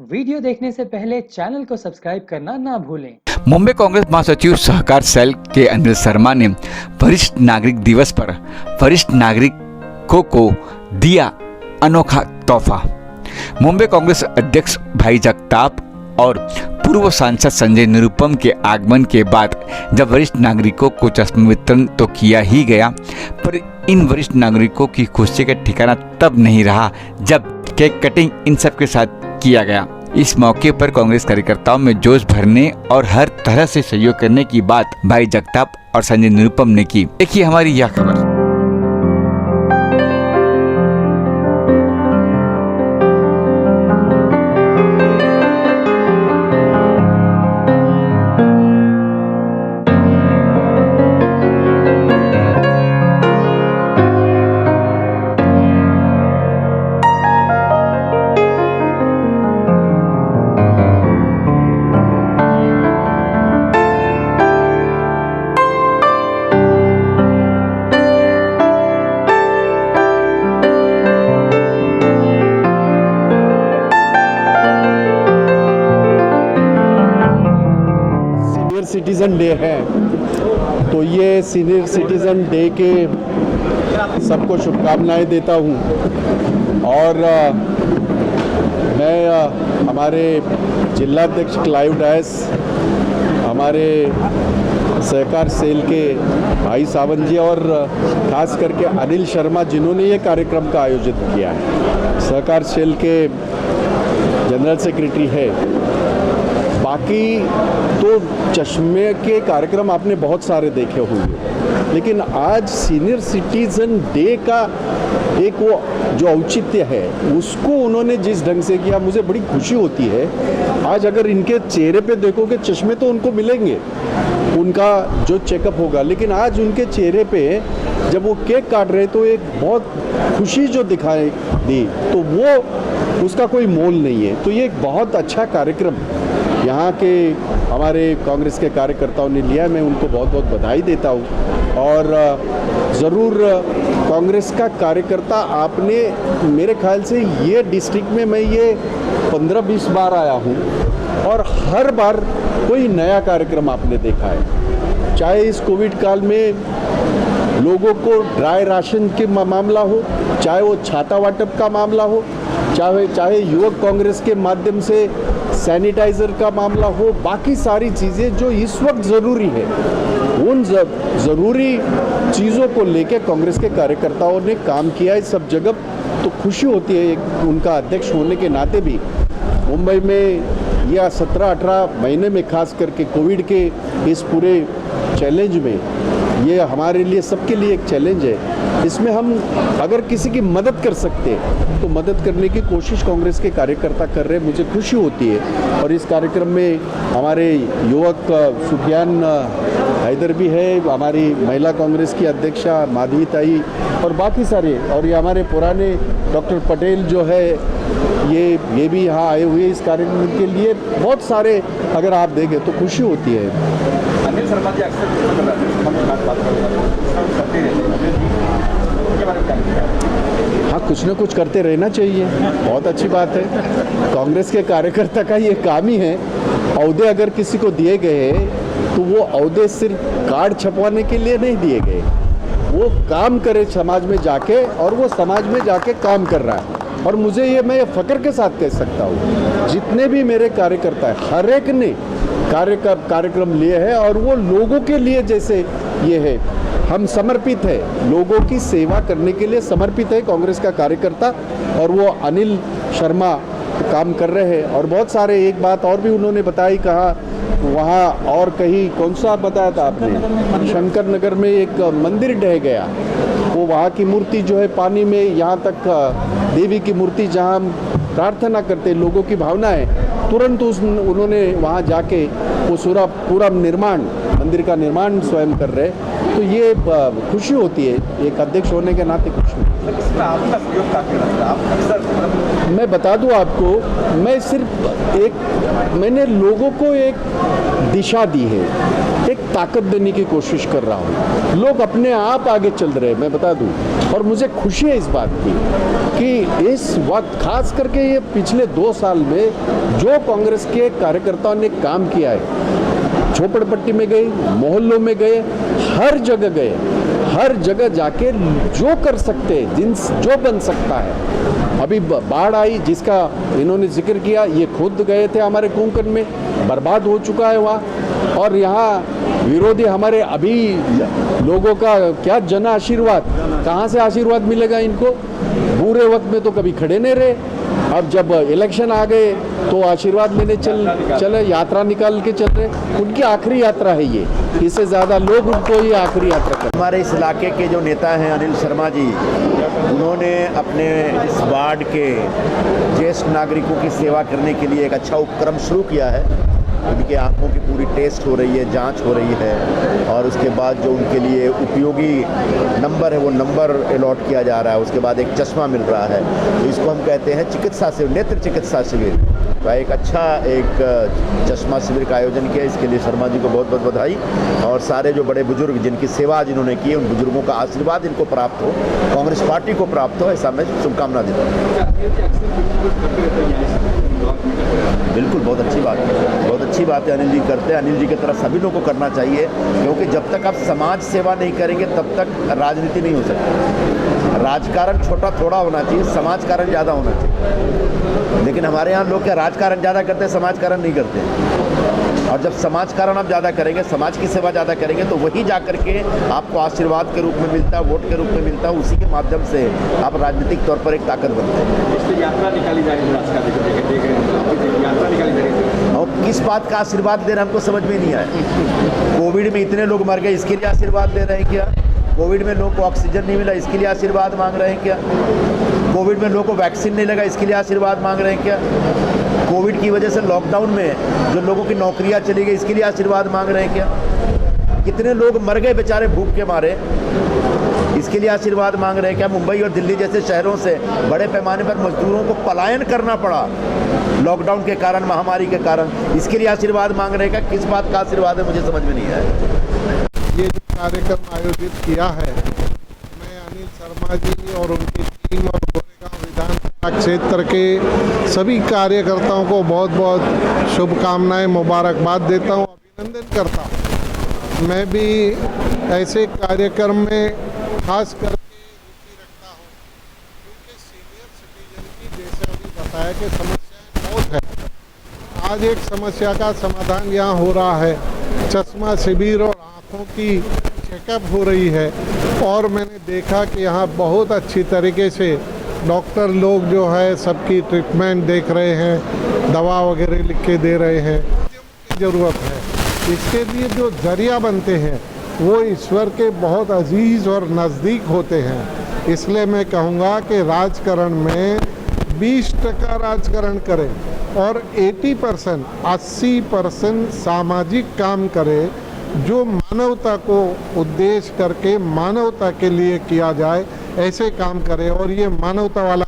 Video देखने से पहले चैनल को सब्सक्राइब करना ना भूलें। मुंबई कांग्रेस महासचिव सहकार सेल के अनिल शर्मा ने वरिष्ठ नागरिक दिवस पर वरिष्ठ नागरिकों को दिया अनोखा तोहफा। मुंबई कांग्रेस अध्यक्ष भाई जगताप और पूर्व सांसद संजय निरुपम के आगमन के बाद जब वरिष्ठ नागरिकों को चश्मा वितरण तो किया ही गया, पर इन वरिष्ठ नागरिकों की खुशी का ठिकाना तब नहीं रहा जब केक कटिंग इन सब के साथ किया गया। इस मौके पर कांग्रेस कार्यकर्ताओं में जोश भरने और हर तरह से सहयोग करने की बात भाई जगताप और संजय निरुपम ने की। देखिए हमारी यह खबर। सिटीज़न डे है, तो ये सीनियर सिटीज़न डे के सबको शुभकामनाएं देता हूँ। और मैं हमारे जिलाध्यक्ष क्लाइव डायस, हमारे सहकार सेल के भाई सावंत जी और ख़ास करके अनिल शर्मा जिन्होंने ये कार्यक्रम का आयोजित किया है, सहकार सेल के जनरल सेक्रेटरी है। बाकी तो चश्मे के कार्यक्रम आपने बहुत सारे देखे होंगे, लेकिन आज सीनियर सिटीज़न डे का एक वो जो औचित्य है उसको उन्होंने जिस ढंग से किया, मुझे बड़ी खुशी होती है। आज अगर इनके चेहरे पे देखोगे, चश्मे तो उनको मिलेंगे, उनका जो चेकअप होगा, लेकिन आज उनके चेहरे पे जब वो केक काट रहे तो एक बहुत खुशी जो दिखाई दी, तो वो उसका कोई मोल नहीं है। तो ये एक बहुत अच्छा कार्यक्रम यहाँ के हमारे कांग्रेस के कार्यकर्ताओं ने लिया। मैं उनको बहुत बहुत बधाई देता हूँ। और ज़रूर कांग्रेस का कार्यकर्ता आपने, मेरे ख्याल से ये डिस्ट्रिक्ट में मैं ये 15-20 बार आया हूँ और हर बार कोई नया कार्यक्रम आपने देखा है। चाहे इस कोविड काल में लोगों को ड्राई राशन के मामला हो, चाहे वो छाता वाटप का मामला हो, चाहे युवक कांग्रेस के माध्यम से सैनिटाइज़र का मामला हो, बाकी सारी चीज़ें जो इस वक्त ज़रूरी है, उन ज़रूरी चीज़ों को लेकर कांग्रेस के कार्यकर्ताओं ने काम किया है सब जगह। तो खुशी होती है एक उनका अध्यक्ष होने के नाते भी। मुंबई में या 17-18 महीने में खास करके कोविड के इस पूरे चैलेंज में, ये हमारे लिए सबके लिए एक चैलेंज है। इसमें हम अगर किसी की मदद कर सकते हैं तो मदद करने की कोशिश कांग्रेस के कार्यकर्ता कर रहे हैं, मुझे खुशी होती है। और इस कार्यक्रम में हमारे युवक सुफियान हैदर भी है, हमारी महिला कांग्रेस की अध्यक्षा माधवी ताई और बाकी सारे, और ये हमारे पुराने डॉक्टर पटेल जो है ये भी यहाँ आए हुए इस कार्यक्रम के लिए। बहुत सारे अगर आप देखें तो खुशी होती है। अनिल शर्मा जी हाँ, कुछ ना कुछ करते रहना चाहिए, बहुत अच्छी बात है। कांग्रेस के कार्यकर्ता का ये काम ही है। ओहदे अगर किसी को दिए गए तो वो ओहदे सिर्फ कार्ड छपवाने के लिए नहीं दिए गए, वो काम करे समाज में जाके, और वो समाज में जाके काम कर रहा है। और मुझे ये, मैं फ़ख्र के साथ कह सकता हूँ, जितने भी मेरे कार्यकर्ता हैं हर एक ने कार्यक्रम लिए हैं और वो लोगों के लिए, जैसे ये है, हम समर्पित है, लोगों की सेवा करने के लिए समर्पित है कांग्रेस का कार्यकर्ता। और वो अनिल शर्मा काम कर रहे हैं। और बहुत सारे, एक बात और भी उन्होंने बताई, कहा वहाँ और कहीं, कौन सा बताया था आपने, शंकर नगर में एक मंदिर ढह गया, वो वहाँ की मूर्ति जो है पानी में, यहाँ तक देवी की मूर्ति जहाँ हम प्रार्थना करते लोगों की भावना है, तुरंत उन्होंने वहाँ जाके वो पूरा निर्माण, मंदिर का निर्माण स्वयं कर रहे। तो तो ये खुशी होती है, एक अध्यक्ष होने के नाते खुशी। इसमें आपका सहयोग काफी लगता है, आप अक्सर मैं बता दूं आपको, मैं सिर्फ मैंने लोगों को एक दिशा दी है, एक ताकत देने की कोशिश कर रहा हूँ। लोग अपने आप आगे चल रहे हैं, मैं बता दूं, और मुझे खुशी है इस बात की कि इस वक्त खास करके ये पिछले 2 साल में जो कांग्रेस के कार्यकर्ताओं ने काम किया है, झोपड़पट्टी में गए, मोहल्लों में गए, हर जगह गए, हर जगह जाके जो कर सकते, जो बन सकता है। अभी बाढ़ आई जिसका इन्होंने जिक्र किया, ये खुद गए थे हमारे कोंकण में, बर्बाद हो चुका है वहाँ। और यहाँ विरोधी हमारे अभी लोगों का क्या जन आशीर्वाद, कहाँ से आशीर्वाद मिलेगा इनको? बुरे वक्त में तो कभी खड़े नहीं रहे, अब जब इलेक्शन आ गए तो आशीर्वाद लेने चले, यात्रा निकाल के चल रहे। उनकी आखिरी यात्रा है ये, इससे ज़्यादा लोग उनको ये आखिरी यात्रा कर। हमारे इस इलाके के जो नेता हैं अनिल शर्मा जी, उन्होंने अपने इस वार्ड के ज्येष्ठ नागरिकों की सेवा करने के लिए एक अच्छा उपक्रम शुरू किया है। उनके आंखों की पूरी टेस्ट हो रही है, जांच हो रही है, और उसके बाद जो उनके लिए उपयोगी नंबर है वो नंबर अलॉट किया जा रहा है। उसके बाद एक चश्मा मिल रहा है, तो इसको हम कहते हैं चिकित्सा शिविर, नेत्र चिकित्सा शिविर। तो एक अच्छा एक चश्मा शिविर का आयोजन किया, इसके लिए शर्मा जी को बहुत बहुत बधाई। और सारे जो बड़े बुजुर्ग जिनकी सेवा जिन्होंने की, उन बुजुर्गों का आशीर्वाद इनको प्राप्त हो, कांग्रेस पार्टी को प्राप्त हो, ऐसा मैं शुभकामना देता हूँ। बिल्कुल, बहुत अच्छी बात है, बहुत अच्छी बात है। अनिल जी करते हैं, अनिल जी की तरह सभी लोगों को करना चाहिए, क्योंकि जब तक आप समाज सेवा नहीं करेंगे तब तक राजनीति नहीं हो सकती। राजकारण छोटा थोड़ा होना चाहिए, समाजकारण ज़्यादा होना चाहिए। लेकिन हमारे यहाँ लोग क्या राजकारण ज़्यादा करते हैं, समाजकारण नहीं करते। और जब समाजकारण आप ज़्यादा करेंगे, समाज की सेवा ज़्यादा करेंगे, तो वही जा करके आपको आशीर्वाद के रूप में मिलता है, वोट के रूप में मिलता है। उसी के माध्यम से आप राजनीतिक तौर पर एक ताकत बनते हैं। इसलिए यात्रा निकाली जा रही है, यात्रा निकाली जा रही है। और किस बात का आशीर्वाद दे रहे हैं हमको समझ में नहीं आया। कोविड में इतने लोग मर गए, इसके लिए आशीर्वाद दे रहे हैं क्या? कोविड में लोग को ऑक्सीजन नहीं मिला, इसके लिए आशीर्वाद मांग रहे हैं क्या? कोविड में लोगों को वैक्सीन नहीं लगा, इसके लिए आशीर्वाद मांग रहे हैं क्या? कोविड की वजह से लॉकडाउन में जो लोगों की नौकरियां चली गई, इसके लिए आशीर्वाद मांग रहे हैं क्या? कितने लोग मर गए बेचारे भूख के मारे, इसके लिए आशीर्वाद मांग रहे हैं क्या? मुंबई और दिल्ली जैसे शहरों से बड़े पैमाने पर मजदूरों को पलायन करना पड़ा लॉकडाउन के कारण, महामारी के कारण, इसके लिए आशीर्वाद मांग रहे हैं क्या? किस बात का आशीर्वाद है, मुझे समझ में नहीं आया। ये जो कार्यक्रम आयोजित किया है, मैं अनिल शर्मा जी और उनकी टीम और गोरेगांव विधानसभा क्षेत्र के सभी कार्यकर्ताओं को बहुत बहुत शुभकामनाएं, मुबारकबाद देता हूं, अभिनंदन करता हूं। मैं भी ऐसे कार्यक्रम में खास करके रुचि रखता हूं, क्योंकि सीनियर सिटीजन की, जैसे अभी बताया कि समस्याएं बहुत है। आज एक समस्या का समाधान यहाँ हो रहा है, चश्मा शिविर और आँखों की चेकअप हो रही है। और मैंने देखा कि यहाँ बहुत अच्छी तरीके से डॉक्टर लोग जो है सबकी ट्रीटमेंट देख रहे हैं, दवा वगैरह लिख के दे रहे हैं। ज़रूरत है, इसके लिए जो जरिया बनते हैं वो ईश्वर के बहुत अजीज़ और नज़दीक होते हैं। इसलिए मैं कहूँगा कि राजकारण में 20% राजकारण करें और 80% सामाजिक काम करें, जो मानवता को उद्देश्य करके मानवता के लिए किया जाए, ऐसे काम करें। और ये मानवता वाला